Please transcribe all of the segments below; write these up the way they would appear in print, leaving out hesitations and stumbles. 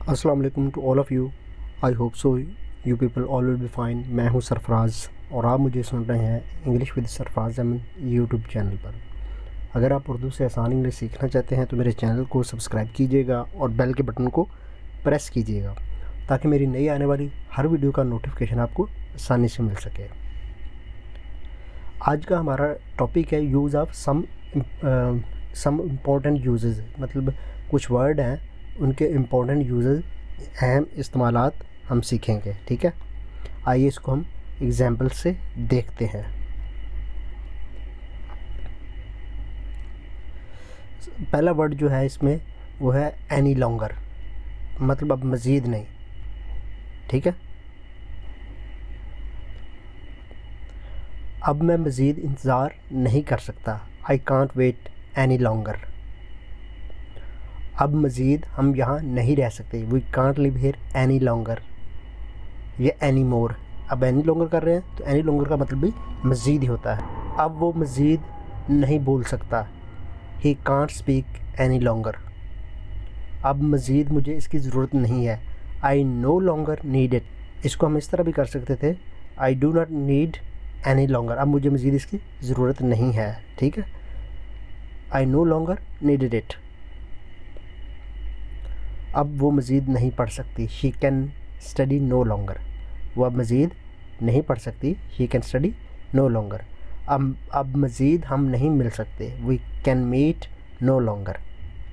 अस्सलाम वालेकुम to all of you. I hope so you people all will be fine. मैं हूं सरफराज और आप मुझे सुन रहे हैं English with Sarfaraz Ahmed YouTube channel पर। अगर आप उर्दू से आसान इंग्लिश सीखना चाहते हैं तो मेरे चैनल को सब्सक्राइब कीजिएगा और बेल के बटन को प्रेस कीजिएगा ताकि मेरी नई आने वाली हर वीडियो का नोटिफिकेशन आपको आसानी से मिल सके। आज का हमारा टॉपिक है use of some important uses, मतलब कुछ वर्ड हैं उनके इम्पोर्टेंट यूजेस, अहम इस्तेमालात हम सीखेंगे। ठीक है, आइए इसको हम एग्जाम्पल से देखते हैं। पहला वर्ड जो है इसमें वो है एनी लॉन्गर, मतलब अब मज़ीद नहीं। ठीक है, अब मैं मज़ीद इंतज़ार नहीं कर सकता। I can't wait any longer. अब मज़ीद हम यहाँ नहीं रह सकते। We can't live here any longer. ये एनी मोर, अब एनी लॉन्गर कर रहे हैं तो एनी लॉन्गर का मतलब भी मज़ीद ही होता है। अब वो मज़ीद नहीं बोल सकता। He can't speak any longer. अब मज़ीद मुझे इसकी ज़रूरत नहीं है। I no longer need it. इसको हम इस तरह भी कर सकते थे, I do not need any longer. अब मुझे मज़ीद इसकी ज़रूरत नहीं है। ठीक है, I no longer needed it. अब वो मज़ीद नहीं पढ़ सकती। She can study no longer. वो अब मज़ीद नहीं पढ़ सकती। She can study no longer. अब मज़ीद हम नहीं मिल सकते। We can meet no longer.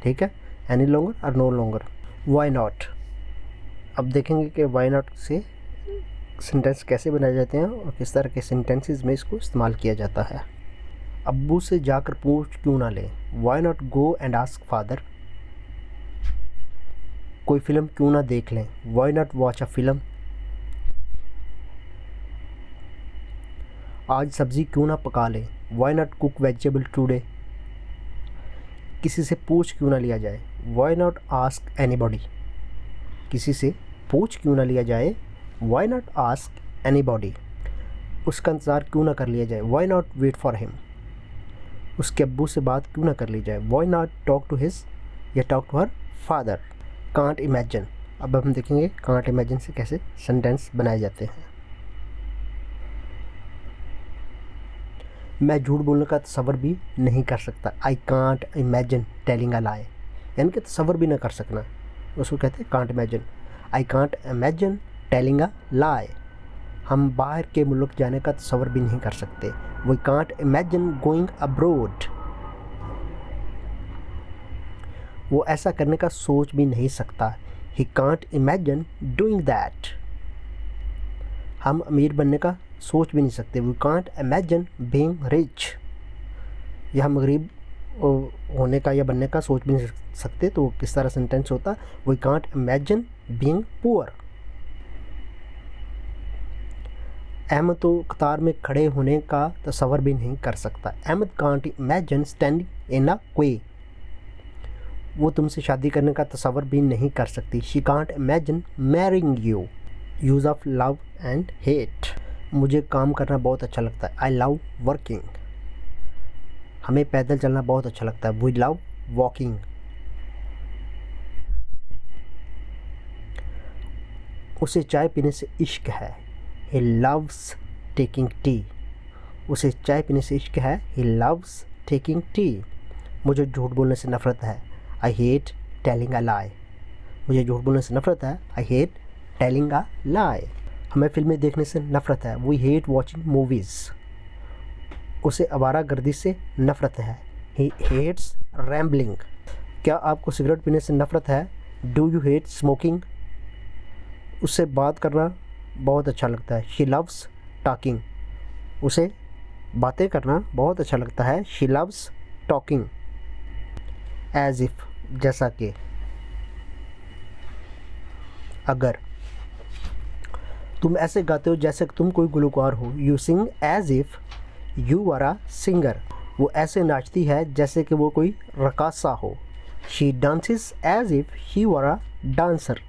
ठीक है, एनी लॉन्गर और नो लॉन्गर। Why not. अब देखेंगे कि वाई नॉट से सेंटेंस कैसे बनाए जाते हैं और किस तरह के सेंटेंसेस में इसको इस्तेमाल किया जाता है। अब्बू से जाकर पूछ क्यों ना लें। Why not go and ask father. कोई फ़िल्म क्यों ना देख लें। Why not watch a film. आज सब्ज़ी क्यों ना पका लें। Why not cook vegetable today. किसी से पूछ क्यों ना लिया जाए। Why not ask anybody. किसी से पूछ क्यों ना लिया जाए। Why not ask anybody. उसका इंतज़ार क्यों ना कर लिया जाए। Why not wait for him. उसके अब्बू से बात क्यों ना कर ली जाए। Why not talk to his या talk to her father. Can't imagine. अब हम देखेंगे कांट इमेजिन से कैसे सेंटेंस बनाए जाते हैं। मैं झूठ बोलने का तसव्वुर भी नहीं कर सकता। I can't imagine telling a lie. यानी कि तसव्वुर भी ना कर सकना, उसको कहते हैं can't imagine. I can't imagine telling a lie. हम बाहर के मुल्क जाने का तसव्वुर भी नहीं कर सकते। We can't imagine going abroad. वो ऐसा करने का सोच भी नहीं सकता। He can't imagine doing that. हम अमीर बनने का सोच भी नहीं सकते। We can't imagine being rich. या हम गरीब होने का या बनने का सोच भी नहीं सकते, तो किस तरह सेंटेंस होता। We can't imagine being poor. Ahmed तो कतार में खड़े होने का तसव्वुर भी नहीं कर सकता। Ahmad can't imagine standing in a queue. वो तुमसे शादी करने का तसव्वुर भी नहीं कर सकती। She can't imagine marrying you. Use of love and hate. मुझे काम करना बहुत अच्छा लगता है। I love working. हमें पैदल चलना बहुत अच्छा लगता है। We love walking. उसे चाय पीने से इश्क है। He loves taking tea. उसे चाय पीने से इश्क है। He loves taking tea. मुझे झूठ बोलने से नफ़रत है। I hate telling a lie. मुझे झूठ बोलने से नफ़रत है। I hate telling a lie. हमें फिल्में देखने से नफ़रत है। We hate watching movies. उसे आवारागर्दी से नफ़रत है। He hates rambling. क्या आपको सिगरेट पीने से नफ़रत है। Do you hate smoking. उससे बात करना बहुत अच्छा लगता है। She loves talking. उसे बातें करना बहुत अच्छा लगता है। She loves talking. As if, जैसा कि। अगर। तुम ऐसे गाते हो जैसे तुम कोई गुलकार हो। You sing as if you are a singer. वो ऐसे नाचती है जैसे कि वो कोई रकासा हो। She dances as if she were a dancer.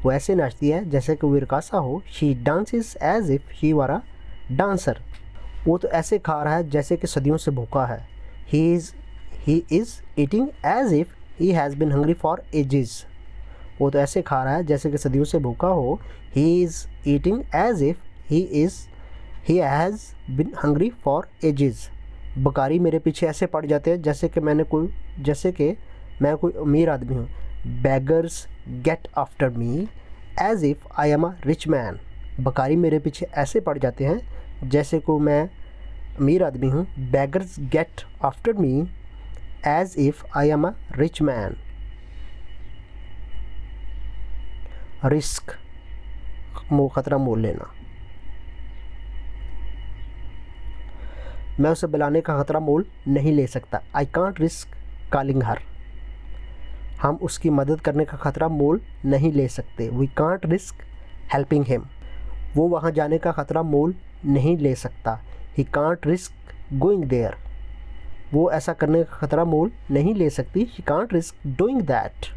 वो ऐसे नाचती है जैसे कि वो रकासा हो। She dances as if she were a dancer. वो तो ऐसे खा रहा है जैसे कि सदियों से भूखा है। He is eating as if he has been hungry for ages. वो तो ऐसे खा रहा है जैसे कि सदियों से भूखा हो। He is eating as if he has been hungry for ages. बकारी मेरे पीछे ऐसे पड़ जाते हैं जैसे कि मैं कोई अमीर आदमी हूँ। Beggars get after me as if I am a rich man. बकारी मेरे पीछे ऐसे पड़ जाते हैं जैसे को मैं अमीर आदमी हूँ। Beggars get after me as if I am a rich man. Risk खतरा मोल लेना। मैं उसे बुलाने का खतरा मोल नहीं ले सकता। I can't risk calling her. हम उसकी मदद करने का खतरा मोल नहीं ले सकते। We can't risk helping him. वो वहाँ जाने का खतरा मोल नहीं ले सकता। He can't risk going there. वो ऐसा करने का खतरा मोल नहीं ले सकती। He can't risk doing that.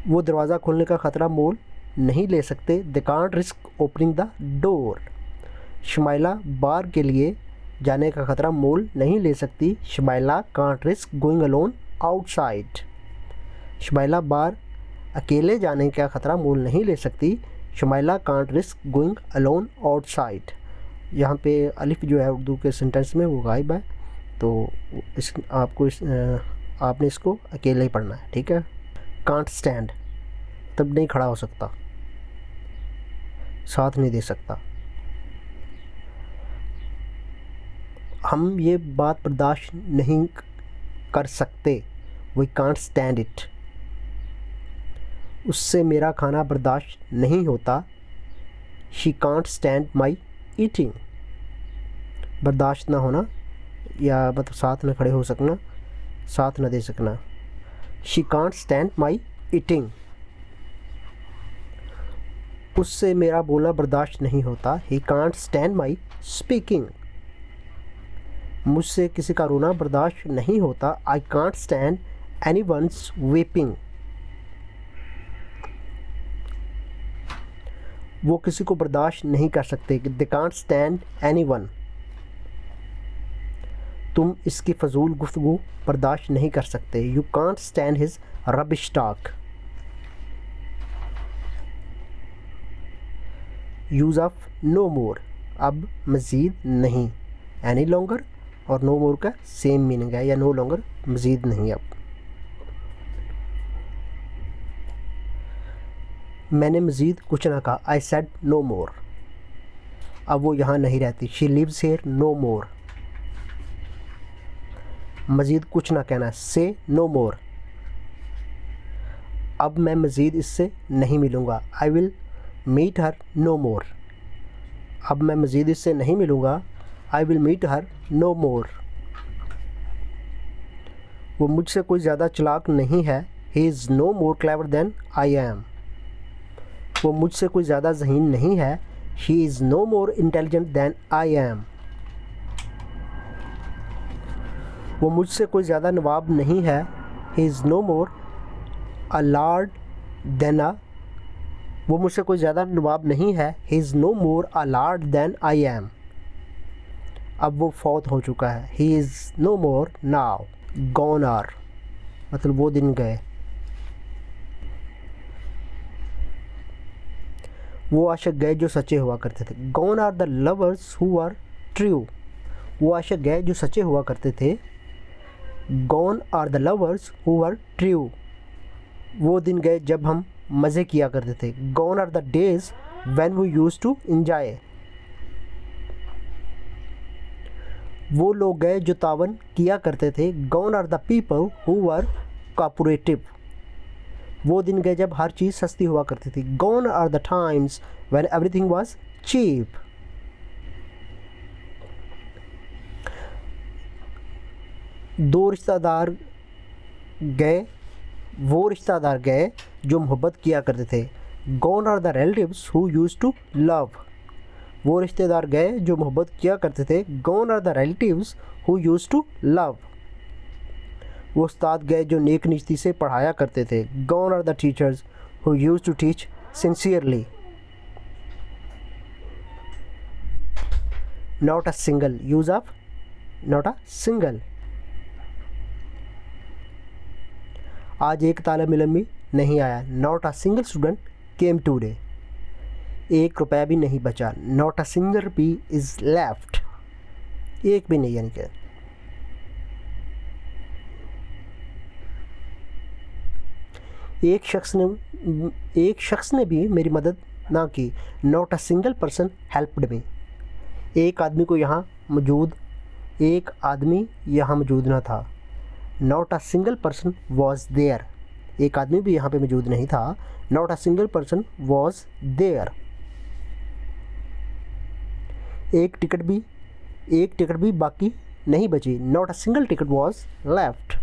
वो दरवाज़ा खोलने का खतरा मोल नहीं ले सकते। They can't risk opening the door. Shamaila बार के लिए जाने का खतरा मोल नहीं ले सकती। Shamaila can't risk going alone outside. Shamaila बार अकेले जाने का खतरा मोल नहीं ले सकती। Shamaila can't risk going alone outside. यहाँ पे अलिफ जो है उर्दू के सेंटेंस में वो गायब है, तो आपने इसको अकेले ही पढ़ना है, ठीक है। कांट स्टैंड, तब नहीं खड़ा हो सकता, साथ नहीं दे सकता। हम ये बात बर्दाश्त नहीं कर सकते। We can't stand it. उससे मेरा खाना बर्दाश्त नहीं होता। She can't stand my eating. बर्दाश्त ना होना या मतलब साथ न खड़े हो सकना, साथ न दे सकना। She can't stand my eating. उससे मेरा बोलना बर्दाश्त नहीं होता। He can't stand my speaking. मुझसे किसी का रोना बर्दाश्त नहीं होता। I can't stand anyone's weeping. वो किसी को बर्दाश्त नहीं कर सकते। They can't stand anyone. तुम इसकी फजूल गुफ्तगू बर्दाश्त नहीं कर सकते। You can't stand his rubbish talk. Use of no more, अब मज़ीद नहीं। एनी लॉन्गर और नो मोर का सेम मीनिंग है, या नो लॉन्गर मज़ीद नहीं। अब मैंने मज़ीद कुछ ना कहा। I said no more. अब वो यहाँ नहीं रहती। शी लिव्स हियर नो मोर। मज़ीद कुछ ना कहना, से नो मोर। अब मैं मज़ीद इससे नहीं मिलूँगा। I will meet her no more. अब मैं मज़ीद इससे नहीं मिलूँगा। I will meet her no more. वो मुझसे कोई ज़्यादा चालाक नहीं है। He is no more clever than I am. वो मुझसे कोई ज़्यादा ज़हीन नहीं है। He is no more intelligent than I am. वो मुझसे कोई ज़्यादा नवाब नहीं है। He is no more a lord than a. वो मुझसे कोई ज़्यादा नवाब नहीं है। He is no more a lord than I am. अब वो फौत हो चुका है। He is no more now gone are, मतलब वो दिन गए। वो आशिक गए जो सच्चे हुआ करते थे। Gone are the lovers who are true. वो आशिक गए जो सच्चे हुआ करते थे। Gone are the lovers who are true. वो दिन गए जब हम मज़े किया करते थे। Gone are the days when we used to enjoy. वो लोग गए जो तावन किया करते थे। Gone are the people who were cooperative. वो दिन गए जब हर चीज़ सस्ती हुआ करती थी। Gone are the times when everything was cheap. दो रिश्तेदार गए, वो रिश्तेदार गए जो मोहब्बत किया करते थे। Gone are the relatives who used to love. वो रिश्तेदार गए जो मोहब्बत किया करते थे। Gone are the relatives who used to love. वो उस्ताद गए जो नेक नियति से पढ़ाया करते थे। Gone are the teachers who used to teach sincerely. Not a single, use of not a single. आज एक तालिब इल्म भी नहीं आया, not a single student came today. 1 रुपया भी नहीं बचा, not a single rupee is left, एक भी नहीं, यानी कि एक शख्स ने भी मेरी मदद ना की, not a single person helped me. एक आदमी यहाँ मौजूद ना था, not a single person was there. एक आदमी भी यहाँ पे मौजूद नहीं था, not a single person was there. एक टिकट भी बाकी नहीं बची, not a single ticket was left.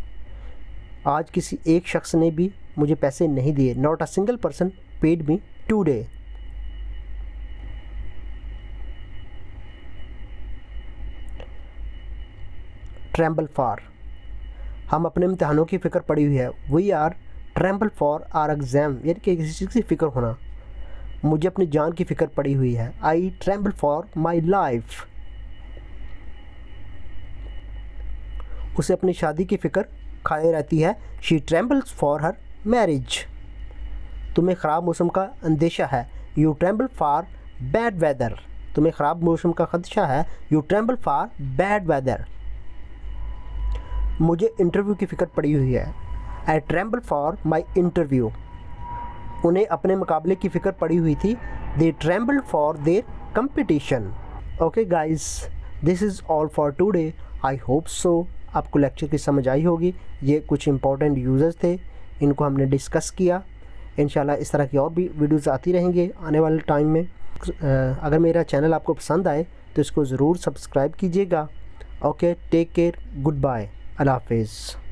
आज किसी एक शख्स ने भी मुझे पैसे नहीं दिए, not a single person paid me today. Tremble for, हम अपने इम्तहानों की फ़िक्र पड़ी हुई है। We are tremble for our exam, यानी कि किसी चीज़ की फ़िक्र होना। मुझे अपनी जान की फ़िक्र पड़ी हुई है, I tremble for my life. उसे अपनी शादी की फ़िक्र खाए रहती है, she trembles for her marriage. तुम्हें ख़राब मौसम का अंदेशा है, you tremble for bad weather. तुम्हें ख़राब मौसम का खदशा है, you tremble for bad weather. मुझे इंटरव्यू की फ़िक्र पड़ी हुई है, I tremble for my interview. उन्हें अपने मुकाबले की फ़िक्र पड़ी हुई थी, they tremble for their competition. Okay guys, this is all for today. I hope सो आपको लेक्चर की समझ आई होगी। ये कुछ इंपॉर्टेंट यूज़र्स थे, इनको हमने डिस्कस किया। इंशाल्लाह इस तरह की और भी वीडियोज़ आती रहेंगे आने वाले टाइम में। अगर मेरा चैनल आपको पसंद आए तो इसको ज़रूर सब्सक्राइब कीजिएगा। Okay, take care, good bye, अल्लाह हाफिज़।